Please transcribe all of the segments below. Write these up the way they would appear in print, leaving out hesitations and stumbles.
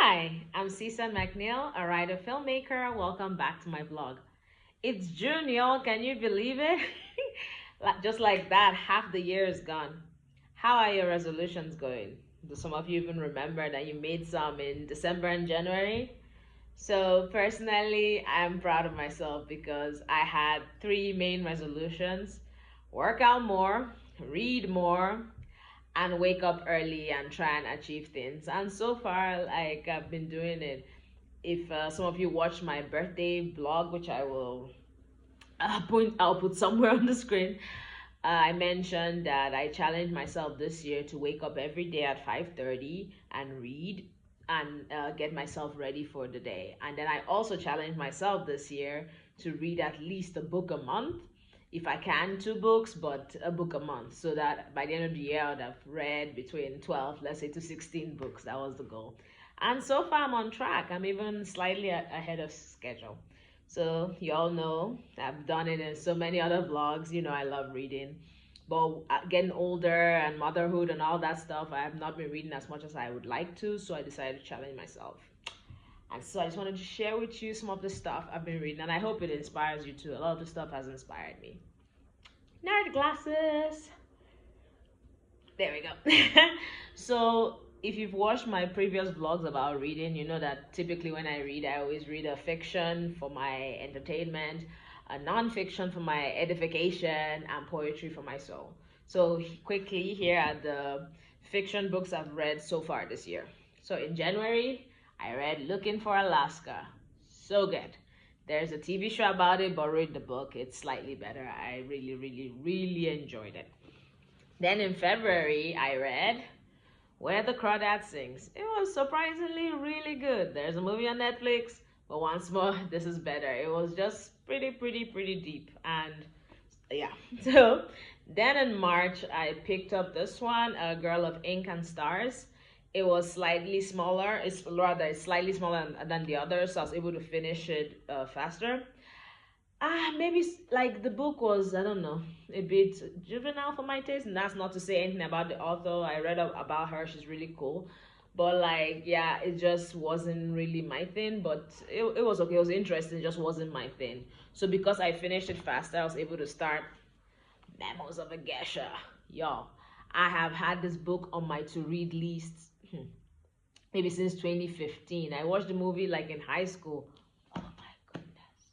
Hi, I'm Cisa McNeil, a writer filmmaker. Welcome back to my blog. It's June, y'all. Can you believe it? Just like that, half the year is gone. How are your resolutions going? Do some of you even remember that you made some in December and January? So, personally, I'm proud of myself because I had three main resolutions: work out more, read more, and wake up early and try and achieve things. And so far, like I've been doing it. If some of you watched my birthday blog, which I'll put somewhere on the screen. I mentioned that I challenged myself this year to wake up every day at 5:30 and read and get myself ready for the day. And then I also challenged myself this year to read at least a book a month. If I can, two books, but a book a month, so that by the end of the year, I would have read between 12, let's say, to 16 books. That was the goal. And so far, I'm on track. I'm even slightly ahead of schedule. So you all know I've done it in so many other vlogs. You know I love reading, but getting older and motherhood and all that stuff, I have not been reading as much as I would like to. So I decided to challenge myself. And so I just wanted to share with you some of the stuff I've been reading, and I hope it inspires you too. A lot of the stuff has inspired me. Nerd glasses. There we go. So if you've watched my previous vlogs about reading, you know that typically when I read, I always read a fiction for my entertainment, a non-fiction for my edification, and poetry for my soul. So quickly, here are the fiction books I've read so far this year. So in January, I read Looking for Alaska. So good. There's a TV show about it, but read the book. It's slightly better. I really, really, really enjoyed it. Then in February, I read Where the Crawdad Sings. It was surprisingly really good. There's a movie on Netflix, but once more, this is better. It was just pretty deep. And yeah. So then in March, I picked up this one, A Girl of Ink and Stars. It was slightly smaller. It's slightly smaller than the others, so I was able to finish it faster. Maybe like the book was, I don't know, a bit juvenile for my taste, and that's not to say anything about the author. I read about her; she's really cool, but like, yeah, it just wasn't really my thing. But it was okay. It was interesting. It just wasn't my thing. So because I finished it faster, I was able to start Memos of a Gesha. Y'all, I have had this book on my to-read list maybe since 2015. I watched the movie like in high school. Oh my goodness.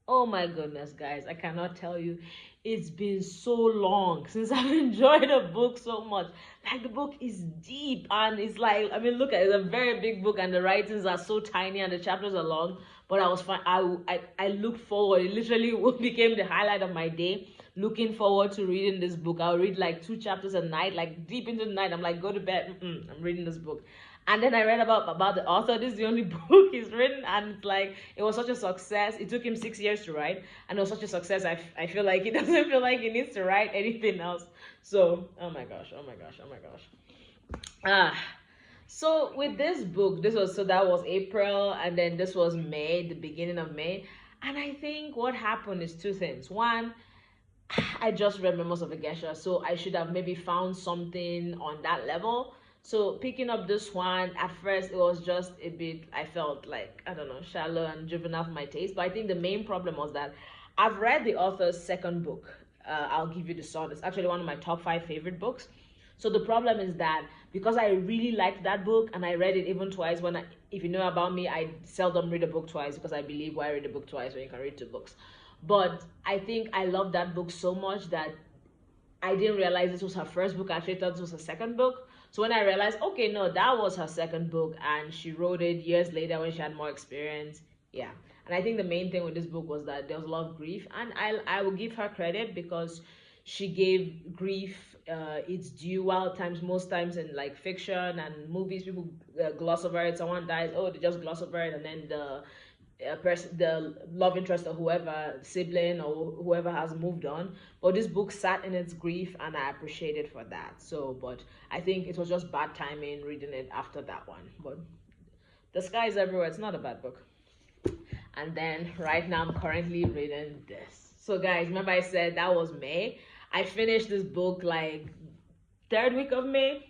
Oh my goodness, guys, I cannot tell you. It's been so long since I've enjoyed a book so much. Like, the book is deep and it's like, I mean, look at it, it's a very big book and the writings are so tiny and the chapters are long. But I was fine. I looked forward. It literally became the highlight of my day. Looking forward to reading this book. I'll read like 2 chapters a night, like deep into the night. I'm like, go to bed. I'm reading this book. And then I read about the author. This is the only book he's written, and it's like it was such a success. It took him 6 years to write, and it was such a success. I feel like he doesn't feel like he needs to write anything else. So oh my gosh, oh my gosh, oh my gosh. Ah, so with this book, that was April, and then this was May, the beginning of May, and I think what happened is two things. One, I just read Memos of a Gesha, so I should have maybe found something on that level. So picking up this one, at first it was just a bit, I felt like, I don't know, shallow and juvenile for my taste. But I think the main problem was that I've read the author's second book, I'll Give You the Sun. It's actually one of my top 5 favorite books. So the problem is that because I really liked that book and I read it even twice, if you know about me, I seldom read a book twice because I believe, why read a book twice when you can read 2 books? But I think I loved that book so much that I didn't realize this was her first book. I actually thought this was her second book. So when I realized, okay, no, that was her second book, and she wrote it years later when she had more experience. Yeah. And I think the main thing with this book was that there was a lot of grief, and I will give her credit because she gave grief its due. While most times in like fiction and movies, people gloss over it. Someone dies, oh, they just gloss over it, and then the love interest or whoever, sibling or whoever, has moved on. But this book sat in its grief, and I appreciate it for that. So, but I think it was just bad timing reading it after that one. But The Sky is Everywhere, it's not a bad book. And then right now I'm currently reading this. So guys, remember I said that was May? I finished this book like 3rd week of May.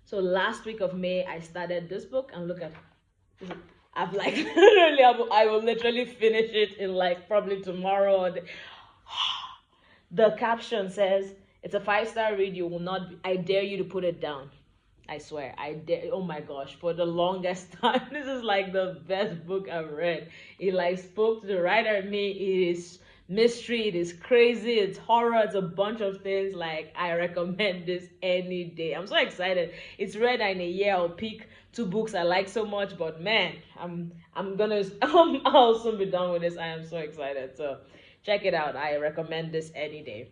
So last week of May I started this book, and look at I've like literally, I will literally finish it in like probably tomorrow. The caption says, "It's a 5-star read. You will not. I dare you to put it down." I swear, I dare. Oh my gosh, for the longest time, this is like the best book I've read. It like spoke to the writer in me. It is mystery. It is crazy. It's horror. It's a bunch of things. Like I recommend this any day. I'm so excited. It's read in a year. I'll pick two books I like so much. But man, I'm gonna. I'll soon be done with this. I am so excited. So check it out. I recommend this any day.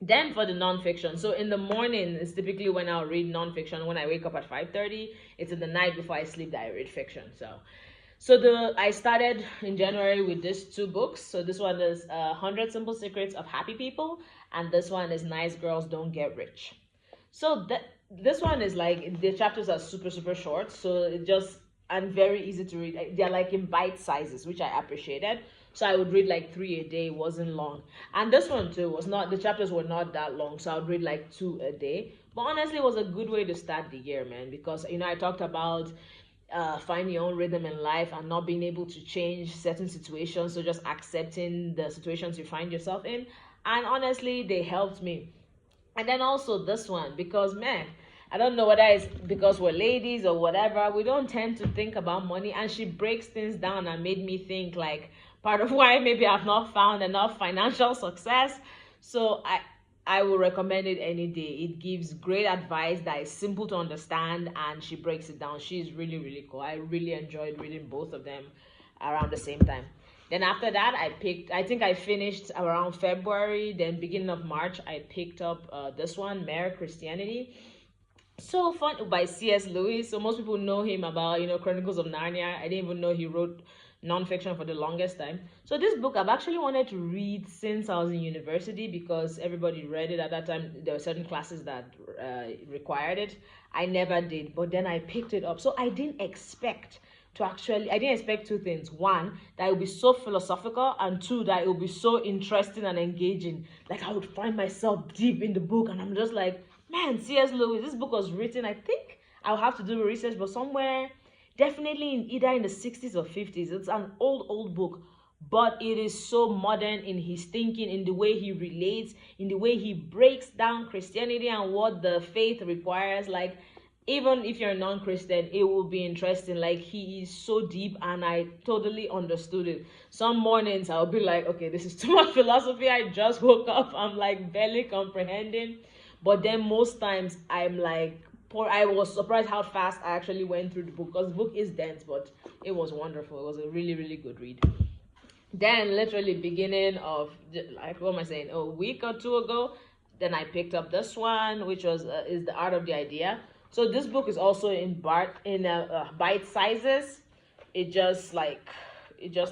Then for the nonfiction, so in the morning is typically when I'll read nonfiction. When I wake up at 5:30, it's in the night before I sleep that I read fiction. So I started in January with these two books. So this one is 100 Simple Secrets of Happy People, and this one is Nice Girls Don't Get Rich. So this one is like the chapters are super short, so it just and very easy to read. They're like in bite sizes, which I appreciated. So I would read like three a day. It wasn't long, and this one too was not. The chapters were not that long, so I would read like two a day. But honestly, it was a good way to start the year, man, because I talked about finding your own rhythm in life and not being able to change certain situations. So just accepting the situations you find yourself in, and honestly, they helped me. And then also this one, because man, I don't know whether it's because we're ladies or whatever, we don't tend to think about money. And she breaks things down and made me think like part of why maybe I've not found enough financial success. So I will recommend it any day. It gives great advice that is simple to understand, and she breaks it down. She's really cool. I really enjoyed reading both of them around the same time. Then after that, I think I finished around February. Then beginning of March, I picked up this one, Mere Christianity. So fun by C.S. Lewis. So most people know him about, Chronicles of Narnia. I didn't even know he wrote nonfiction for the longest time. So this book I've actually wanted to read since I was in university because everybody read it at that time. There were certain classes that required it. I never did, but then I picked it up. So I didn't expect two things. One, that it would be so philosophical, and two, that it would be so interesting and engaging. Like I would find myself deep in the book, and I'm just like, man, C.S. Lewis, this book was written, I think I'll have to do research, but somewhere, definitely either in the 60s or 50s. It's an old book, but it is so modern in his thinking, in the way he relates, in the way he breaks down Christianity and what the faith requires. Like, even if you're a non-Christian, it will be interesting. Like, he is so deep, and I totally understood it. Some mornings I'll be like, okay, this is too much philosophy. I just woke up, I'm like barely comprehending. But then most times I'm like, I was surprised how fast I actually went through the book, because the book is dense, but it was wonderful. It was a really good read. Then literally beginning of, like, what am I saying, a week or two ago, then I picked up this one, which was is The Art of the Idea. So this book is also in bite sizes. It just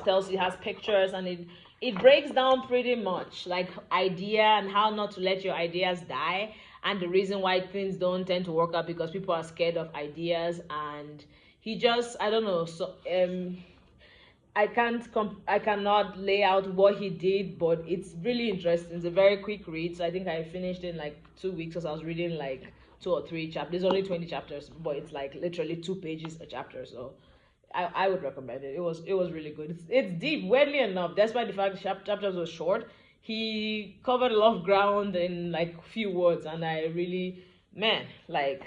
tells you, it has pictures, and it breaks down pretty much like idea and how not to let your ideas die, and the reason why things don't tend to work out because people are scared of ideas. And he just, I don't know, so I cannot lay out what he did, but it's really interesting. It's a very quick read, so I think I finished in like 2 weeks, because I was reading like 2 or 3 chapters. There's only 20 chapters, but it's like literally 2 pages a chapter. So I would recommend it. It was really good. It's deep, weirdly enough, despite the fact the chapters were short. He covered a lot of ground in like few words, and I really, man, like,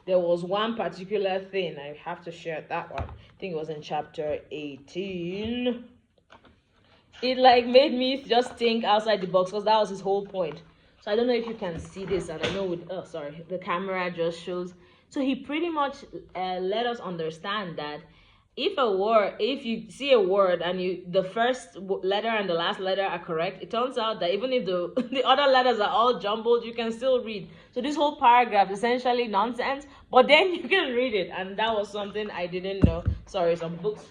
there was one particular thing I have to share, that one. I think it was in chapter 18. It like made me just think outside the box, because that was his whole point. So I don't know if you can see this, and I know the camera just shows. So he pretty much let us understand that if you see a word and the first letter and the last letter are correct, it turns out that even if the the other letters are all jumbled, you can still read. So this whole paragraph is essentially nonsense, but then you can read it, and that was something I didn't know. Sorry, some books.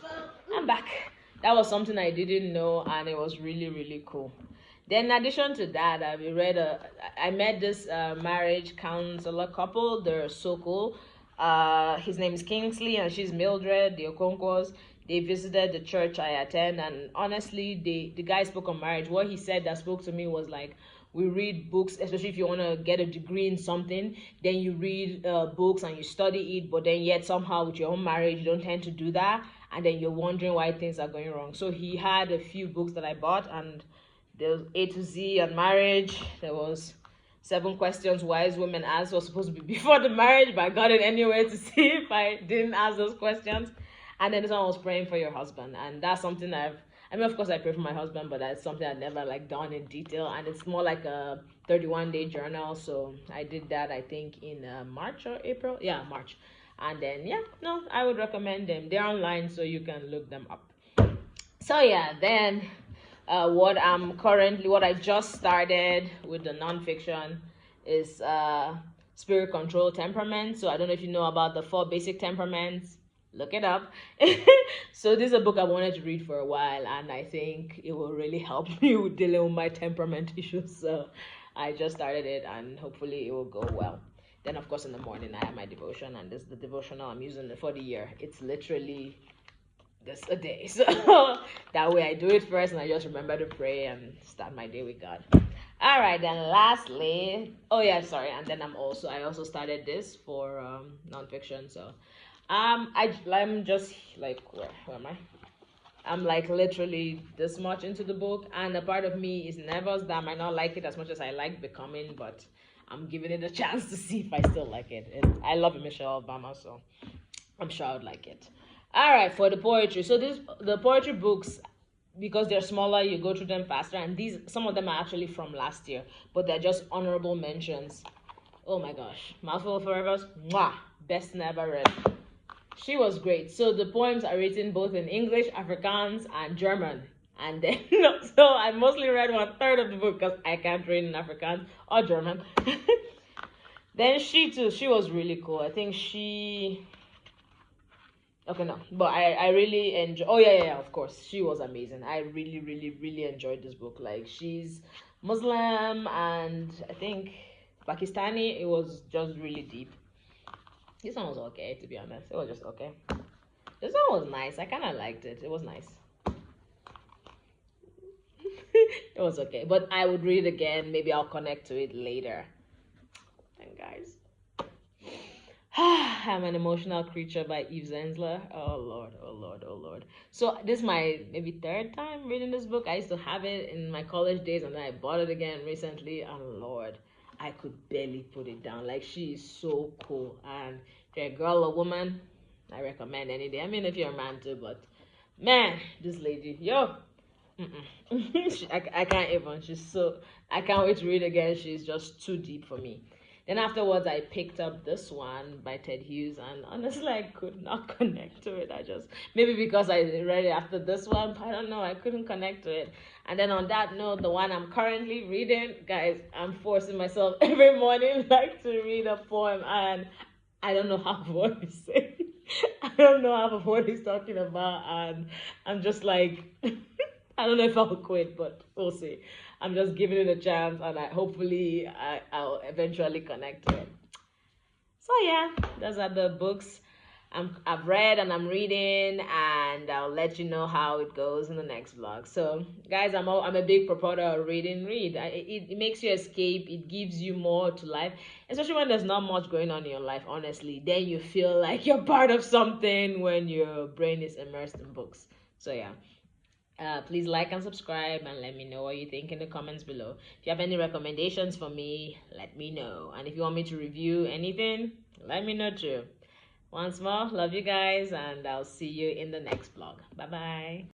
I'm back. That was something I didn't know, and it was really cool. Then, in addition to that, I met this marriage counselor couple. They're so cool. His name is Kingsley, and she's Mildred, the Okonkwas. They visited the church I attend, and honestly, the guy spoke on marriage. What he said that spoke to me was like, we read books, especially if you want to get a degree in something, then you read books and you study it, but then yet somehow with your own marriage, you don't tend to do that, and then you're wondering why things are going wrong. So he had a few books that I bought, and there was A to Z on marriage. There was 7 questions wise women ask was supposed to be before the marriage, but I got it anyway to see if I didn't ask those questions. And then this one was praying for your husband, and that's something I mean, of course, I pray for my husband, but that's something I've never like done in detail, and it's more like a 31-day journal. So I did that, I think, in March or April. Yeah, March. And then yeah, no, I would recommend them. They're online, so you can look them up. So yeah, then what I just started with the nonfiction is Spirit Control Temperament. So I don't know if you know about the 4 basic temperaments. Look it up. So this is a book I wanted to read for a while, and I think it will really help me with dealing with my temperament issues. So I just started it, and hopefully it will go well. Then of course in the morning I have my devotion, and this is the devotional I'm using for the year. It's literally this a day. So that way I do it first and I just remember to pray and start my day with God. All right, then lastly, oh yeah, sorry, and then I also started this for nonfiction. So I'm just like where am I? I'm like literally this much into the book, and a part of me is nervous that I might not like it as much as I like Becoming, but I'm giving it a chance to see if I still like it. And I love Michelle Obama, so I'm sure I would like it. All right, for the poetry. So the poetry books, because they're smaller, you go through them faster. And some of them are actually from last year, but they're just honorable mentions. Oh my gosh, Mouthful of Forever's, mwah, best never read. She was great. So the poems are written both in English, Afrikaans, and German. And then, so I mostly read 1/3 of the book because I can't read in Afrikaans or German. Then she was really cool. I think okay, no, but I really enjoy. Oh yeah, of course, she was amazing. I really, really, really enjoyed this book. Like, she's Muslim and I think Pakistani. It was just really deep. This one was okay, to be honest. It was just okay. This one was nice. I kind of liked it. It was nice. It was okay, but I would read it again. Maybe I'll connect to it later. And guys, I'm an Emotional Creature by Eve Ensler. Oh Lord, oh Lord, oh Lord. So this is my maybe 3rd time reading this book. I used to have it in my college days, and then I bought it again recently. And Lord, I could barely put it down. Like, she is so cool. And if you're a girl or woman, I recommend any day. I mean, if you're a man too, but man, this lady, yo. I can't even. I can't wait to read again. She's just too deep for me. Then afterwards, I picked up this one by Ted Hughes, and honestly, I could not connect to it. Maybe because I read it after this one, but I don't know, I couldn't connect to it. And then on that note, the one I'm currently reading, guys, I'm forcing myself every morning like to read a poem, and I don't know half of what he's saying. I don't know half of what he's talking about, and I'm just like, I don't know if I'll quit, but we'll see. I'm just giving it a chance, and I'll eventually connect to it. So yeah, those are the books I've read and I'm reading, and I'll let you know how it goes in the next vlog. So guys, I'm a big proponent of read. It makes you escape. It gives you more to life, especially when there's not much going on in your life, honestly. Then you feel like you're part of something when your brain is immersed in books. So yeah. Please like and subscribe, and let me know what you think in the comments below. If you have any recommendations for me, let me know. And if you want me to review anything, let me know too. Once more, love you guys, and I'll see you in the next vlog. Bye bye.